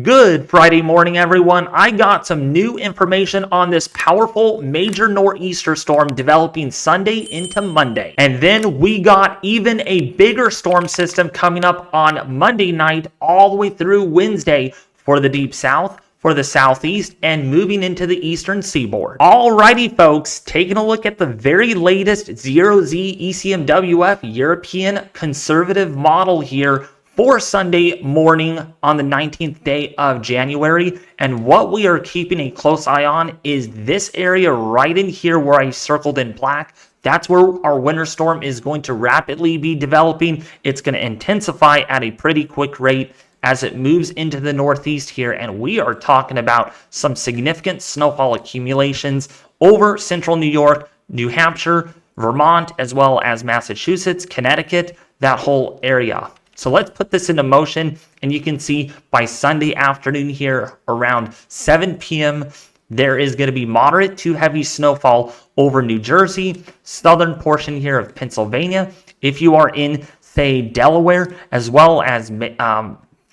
Good Friday morning, everyone. I got some new information on this powerful major nor'easter storm developing Sunday into Monday. And then we got even a bigger storm system coming up on Monday night all the way through Wednesday for the deep south, for the southeast, and moving into the eastern seaboard. Alrighty, folks, taking a look at the very latest 0Z ECMWF European conservative model here for Sunday morning on the 19th day of January. And what we are keeping a close eye on is this area right in here where I circled in black. That's where our winter storm is going to rapidly be developing. It's going to intensify at a pretty quick rate as it moves into the northeast here. And we are talking about some significant snowfall accumulations over central New York, New Hampshire, Vermont, as well as Massachusetts, Connecticut, that whole area. So let's put this into motion, and you can see by Sunday afternoon here around 7 p.m. there is going to be moderate to heavy snowfall over New Jersey, southern portion here of Pennsylvania. If you are in, say, Delaware, as well as,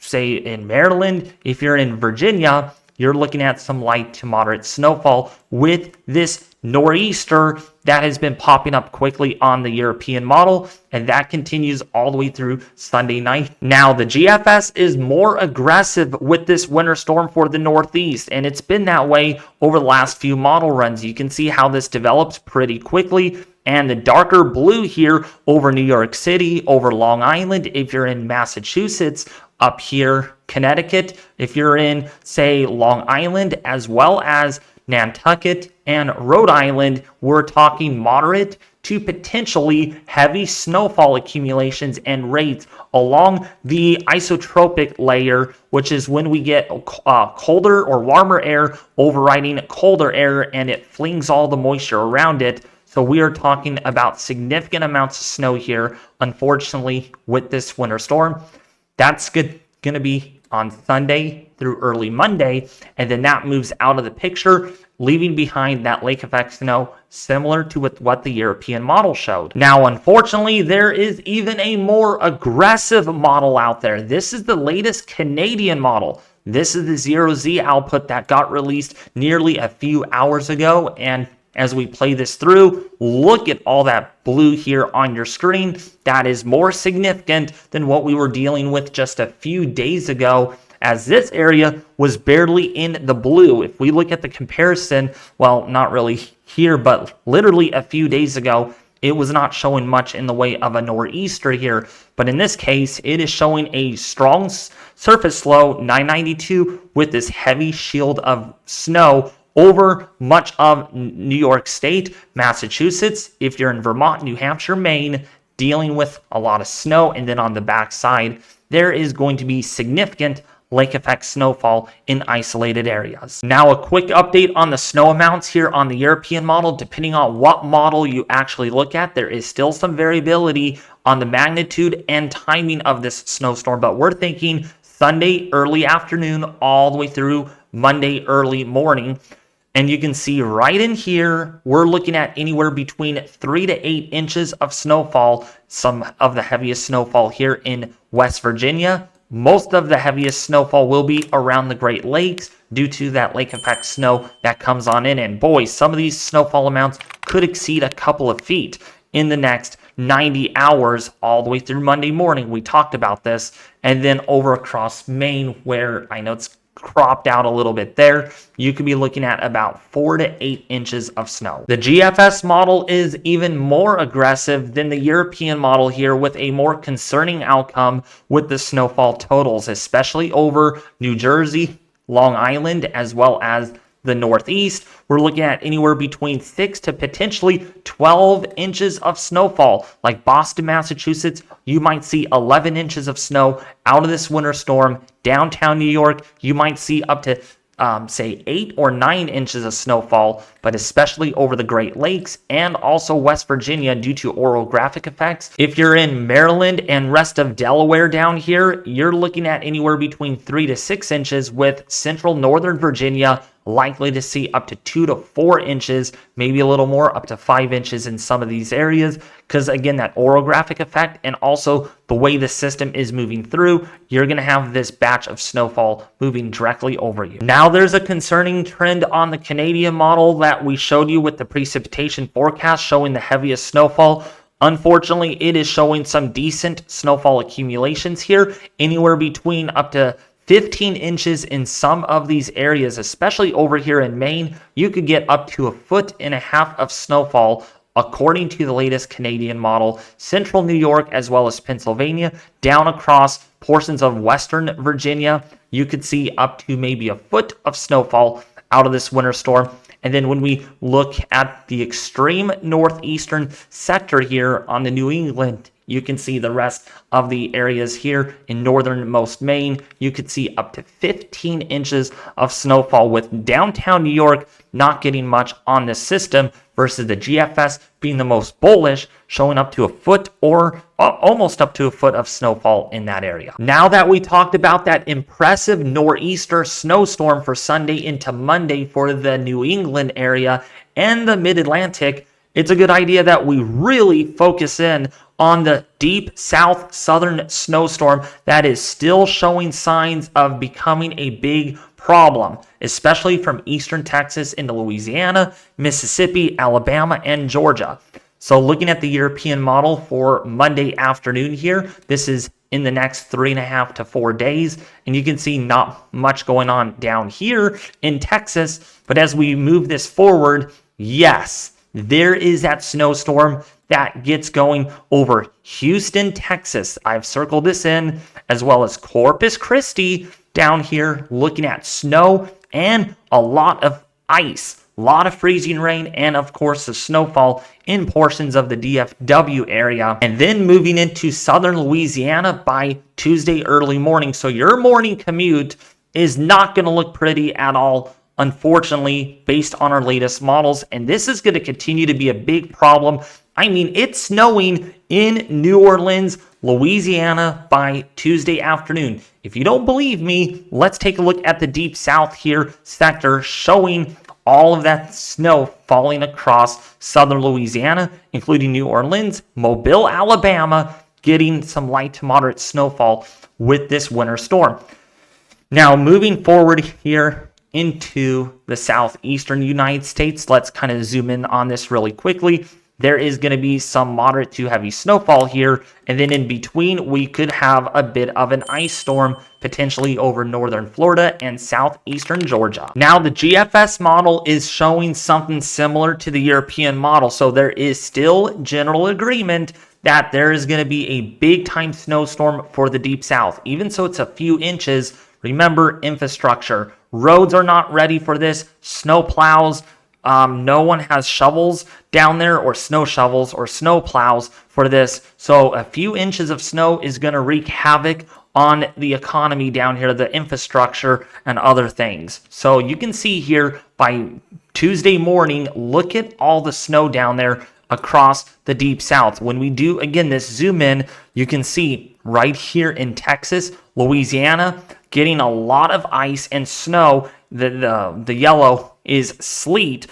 say, in Maryland, if you're in Virginia, you're looking at some light to moderate snowfall with this nor'easter that has been popping up quickly on the European model, and that continues all the way through Sunday night. Now, the GFS is more aggressive with this winter storm for the Northeast, and it's been that way over the last few model runs. You can see how this develops pretty quickly, and the darker blue here over New York City, over Long Island, if you're in Massachusetts, up here, Connecticut, if you're in, say, Long Island, as well as Nantucket and Rhode Island, we're talking moderate to potentially heavy snowfall accumulations and rates along the isotropic layer, which is when we get colder or warmer air overriding colder air and it flings all the moisture around it. So we are talking about significant amounts of snow here, unfortunately, with this winter storm. That's going to be on Sunday through early Monday, and then that moves out of the picture, leaving behind that lake effect snow similar to what the European model showed. Now, unfortunately, there is even a more aggressive model out there. This is the latest Canadian model. This is the 0Z output that got released nearly a few hours ago, and as we play this through, look at all that blue here on your screen. That is more significant than what we were dealing with just a few days ago, as this area was barely in the blue. If we look at the comparison, well, not really here, but literally a few days ago, it was not showing much in the way of a nor'easter here. But in this case, it is showing a strong surface low, 992, with this heavy shield of snow over much of New York State, Massachusetts, if you're in Vermont, New Hampshire, Maine, dealing with a lot of snow. And then on the back side, there is going to be significant lake effect snowfall in isolated areas. Now, a quick update on the snow amounts here on the European model. Depending on what model you actually look at, there is still some variability on the magnitude and timing of this snowstorm, but we're thinking Sunday early afternoon all the way through Monday early morning. And you can see right in here, we're looking at anywhere between 3 to 8 inches of snowfall. Some of the heaviest snowfall here in West Virginia. Most of the heaviest snowfall will be around the Great Lakes due to that lake effect snow that comes on in. And boy, some of these snowfall amounts could exceed a couple of feet in the next 90 hours all the way through Monday morning. We talked about this. And then over across Maine, where I know it's cropped out a little bit there, you could be looking at about 4 to 8 inches of snow. The GFS model is even more aggressive than the European model here, with a more concerning outcome with the snowfall totals, especially over New Jersey, Long Island, as well as the Northeast. We're looking at anywhere between 6 to potentially 12 inches of snowfall. Like Boston, Massachusetts, you might see 11 inches of snow out of this winter storm. Downtown New York, you might see up to say 8 or 9 inches of snowfall, but especially over the Great Lakes and also West Virginia due to orographic effects. If you're in Maryland and rest of Delaware down here, you're looking at anywhere between 3 to 6 inches, with central northern Virginia likely to see up to 2 to 4 inches, maybe a little more, up to 5 inches in some of these areas, because again, that orographic effect and also the way the system is moving through, you're going to have this batch of snowfall moving directly over you. Now there's a concerning trend on the Canadian model that we showed you with the precipitation forecast showing the heaviest snowfall. Unfortunately, it is showing some decent snowfall accumulations here, anywhere between up to 15 inches in some of these areas, especially over here in Maine. You could get up to 1.5 feet of snowfall according to the latest Canadian model. Central New York as well as Pennsylvania, down across portions of Western Virginia, you could see up to maybe 1 foot of snowfall out of this winter storm. And then when we look at the extreme northeastern sector here on the New England, you can see the rest of the areas here in northernmost Maine. You could see up to 15 inches of snowfall, with downtown New York not getting much on this system versus the GFS being the most bullish, showing up to 1 foot or almost up to 1 foot of snowfall in that area. Now that we talked about that impressive nor'easter snowstorm for Sunday into Monday for the New England area and the mid-Atlantic, it's a good idea that we really focus in on the deep south southern snowstorm that is still showing signs of becoming a big problem, especially from eastern Texas into Louisiana, Mississippi, Alabama, and Georgia. So looking at the European model for Monday afternoon here, this is in the next 3.5 to 4 days, and you can see not much going on down here in Texas. But as we move this forward, yes, there is that snowstorm that gets going over Houston, Texas. I've circled this in, as well as Corpus Christi down here, looking at snow and a lot of ice, a lot of freezing rain, and of course the snowfall in portions of the DFW area. And then moving into southern Louisiana by Tuesday early morning. So your morning commute is not going to look pretty at all, unfortunately, based on our latest models. And this is going to continue to be a big problem. I mean, it's snowing in New Orleans, Louisiana by Tuesday afternoon. If you don't believe me, let's take a look at the deep south here sector showing all of that snow falling across southern Louisiana, including New Orleans, Mobile, Alabama, getting some light to moderate snowfall with this winter storm. Now, moving forward here into the southeastern United States, let's kind of zoom in on this really quickly. There is going to be some moderate to heavy snowfall here, and then in between we could have a bit of an ice storm potentially over northern Florida and southeastern Georgia. Now the GFS model is showing something similar to the European model, so there is still general agreement that there is going to be a big time snowstorm for the deep south. Even so it's a few inches, remember infrastructure. Roads are not ready for this. Snow plows, no one has shovels down there, or snow shovels or snow plows for this. So a few inches of snow is going to wreak havoc on the economy down here, the infrastructure and other things. So you can see here by Tuesday morning, look at all the snow down there across the deep south. When we do, again, this zoom in, you can see right here in Texas, Louisiana, getting a lot of ice and snow. The yellow is sleet,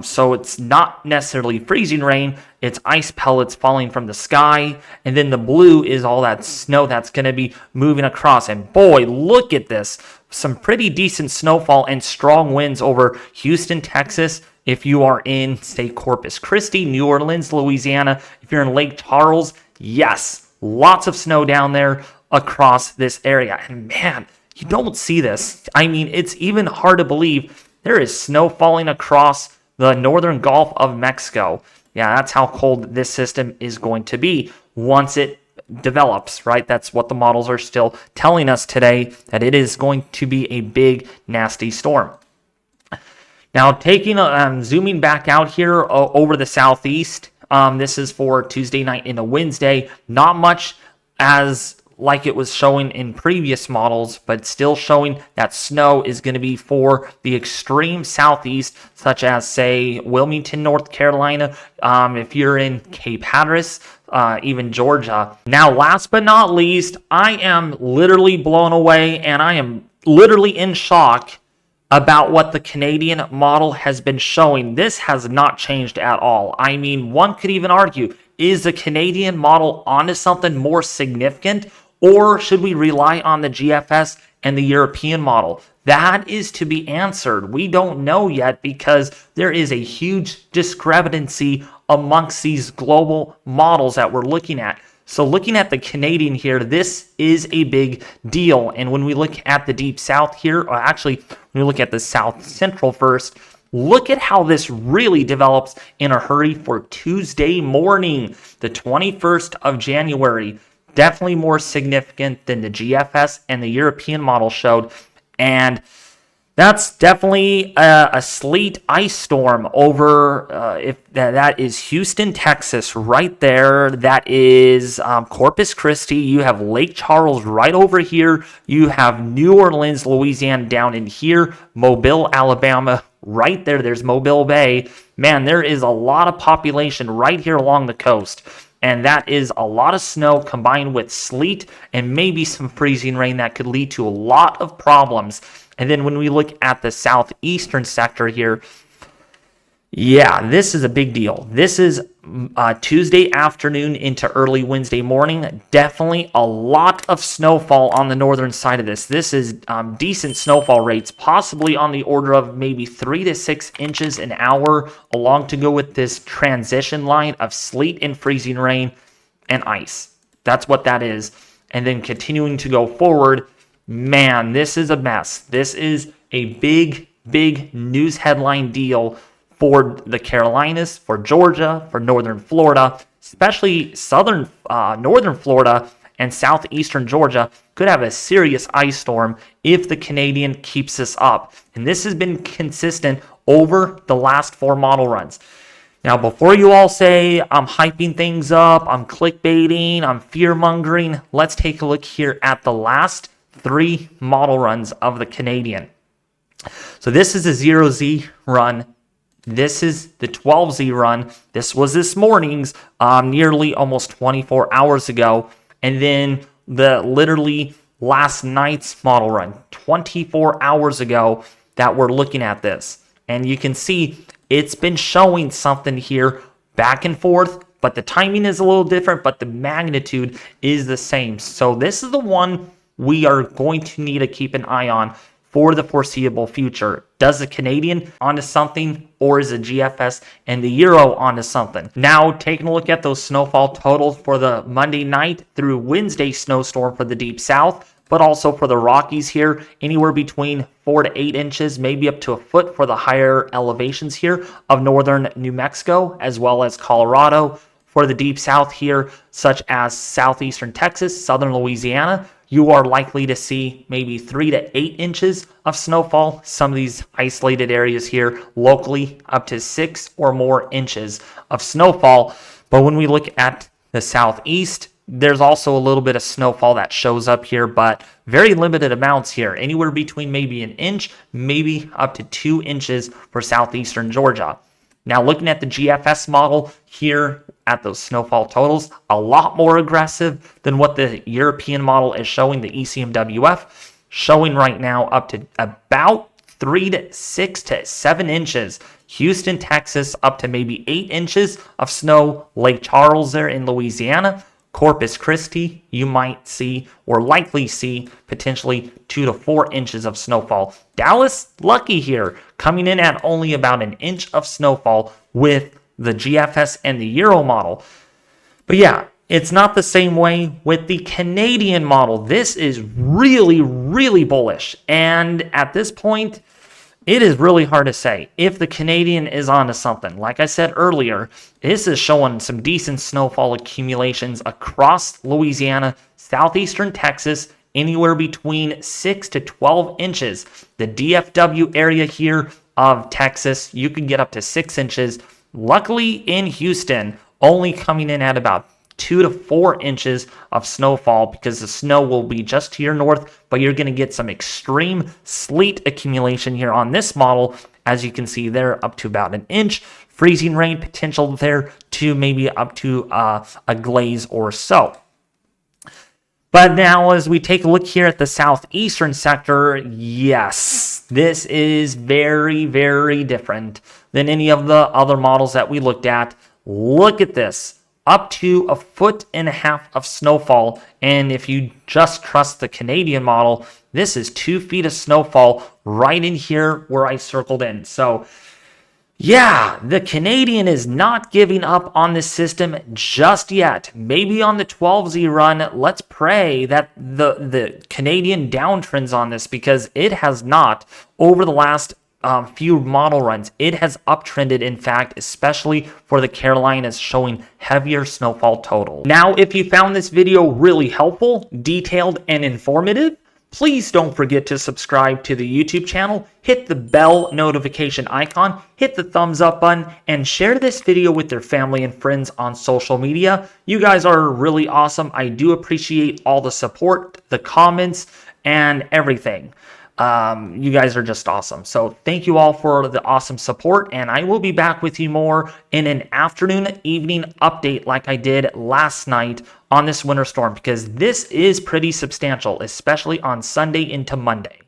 so it's not necessarily freezing rain, it's ice pellets falling from the sky, and then the blue is all that snow that's going to be moving across. And boy, look at this, some pretty decent snowfall and strong winds over Houston, Texas. If you are in, say, Corpus Christi, New Orleans, Louisiana, if you're in Lake Charles, yes, lots of snow down there across this area. And man, you don't see this. I mean, it's even hard to believe there is snow falling across the northern Gulf of Mexico. Yeah, that's how cold this system is going to be once it develops, right? That's what the models are still telling us today, that it is going to be a big, nasty storm. Now, zooming back out here over the southeast, this is for Tuesday night into Wednesday. Not much as like it was showing in previous models, but still showing that snow is going to be for the extreme southeast, such as, say, Wilmington, North Carolina, if you're in Cape Hatteras, even Georgia. Now, last but not least, I am literally blown away, and I am literally in shock about what the Canadian model has been showing. This has not changed at all. I mean, one could even argue, is the Canadian model onto something more significant, or should we rely on the GFS and the European model? That is to be answered. We don't know yet because there is a huge discrepancy amongst these global models that we're looking at. So looking at the Canadian here, this is a big deal. And when we look at the Deep South here, or actually when we look at the South Central first, look at how this really develops in a hurry for Tuesday morning, the 21st of January. Definitely more significant than the GFS and the European model showed. And that's definitely a sleet ice storm over, if that is Houston, Texas, right there. That is Corpus Christi. You have Lake Charles right over here. You have New Orleans, Louisiana down in here. Mobile, Alabama, right there. There's Mobile Bay. Man, there is a lot of population right here along the coast. And that is a lot of snow combined with sleet and maybe some freezing rain that could lead to a lot of problems. And then when we look at the southeastern sector here, yeah, this is a big deal. This is Tuesday afternoon into early Wednesday morning. Definitely a lot of snowfall on the northern side of this. This is decent snowfall rates, possibly on the order of maybe 3 to 6 inches an hour, along to go with this transition line of sleet and freezing rain and ice. That's what that is. And then continuing to go forward, man, this is a mess. This is a big, big news headline deal for the Carolinas, for Georgia, for northern Florida, especially northern Florida and southeastern Georgia could have a serious ice storm if the Canadian keeps this up. And this has been consistent over the last 4 model runs. Now, before you all say I'm hyping things up, I'm clickbaiting, I'm fear-mongering, let's take a look here at the last 3 model runs of the Canadian. So this is a 0Z run. This is the 12Z run. This was this morning's, nearly almost 24 hours ago. And then the literally last night's model run, 24 hours ago, that we're looking at this. And you can see it's been showing something here back and forth, but the timing is a little different, but the magnitude is the same. So this is the one we are going to need to keep an eye on for the foreseeable future. Does the Canadian onto something, or is the GFS and the Euro onto something? Now, taking a look at those snowfall totals for the Monday night through Wednesday snowstorm for the Deep South, but also for the Rockies here, anywhere between 4 to 8 inches, maybe up to a foot for the higher elevations here of northern New Mexico, as well as Colorado. For the Deep South here, such as southeastern Texas, southern Louisiana, you are likely to see maybe 3 to 8 inches of snowfall. Some of these isolated areas here locally up to 6 or more inches of snowfall. But when we look at the southeast, there's also a little bit of snowfall that shows up here, but very limited amounts here. Anywhere between maybe 1 inch, maybe up to 2 inches for southeastern Georgia. Now, looking at the GFS model here at those snowfall totals, a lot more aggressive than what the European model is showing, the ECMWF, showing right now up to about 3 to 6 to 7 inches. Houston, Texas, up to maybe 8 inches of snow. Lake Charles there in Louisiana. Corpus Christi, you might see or likely see potentially 2 to 4 inches of snowfall. Dallas, lucky here, coming in at only about 1 inch of snowfall with the GFS and the Euro model. But yeah, it's not the same way with the Canadian model. This is really, really bullish. And at this point, it is really hard to say if the Canadian is onto something. Like I said earlier, this is showing some decent snowfall accumulations across Louisiana, southeastern Texas, anywhere between 6 to 12 inches. The DFW area here of Texas, you can get up to 6 inches. Luckily in Houston, only coming in at about 2 to 4 inches of snowfall because the snow will be just to your north, but you're going to get some extreme sleet accumulation here on this model. As you can see there, up to about 1 inch. Freezing rain potential there to maybe up to a glaze or so. But now as we take a look here at the southeastern sector, yes, This is very, very different than any of the other models that we looked at. Look at this. Up to 1.5 feet of snowfall, and if you just trust the Canadian model, this is 2 feet of snowfall right in here where I circled in. So yeah, the Canadian is not giving up on this system just yet. Maybe on the 12Z run, let's pray that the Canadian downtrends on this, because it has not over the last few model runs. It has uptrended, in fact, especially for the Carolinas, showing heavier snowfall total. Now, if you found this video really helpful, detailed, and informative, please don't forget to subscribe to the YouTube channel, hit the bell notification icon, hit the thumbs up button, and share this video with your family and friends on social media. You guys are really awesome. I do appreciate all the support, the comments, and everything. You guys are just awesome. So thank you all for the awesome support, and I will be back with you more in an afternoon, evening update like I did last night on this winter storm, because this is pretty substantial, especially on Sunday into Monday.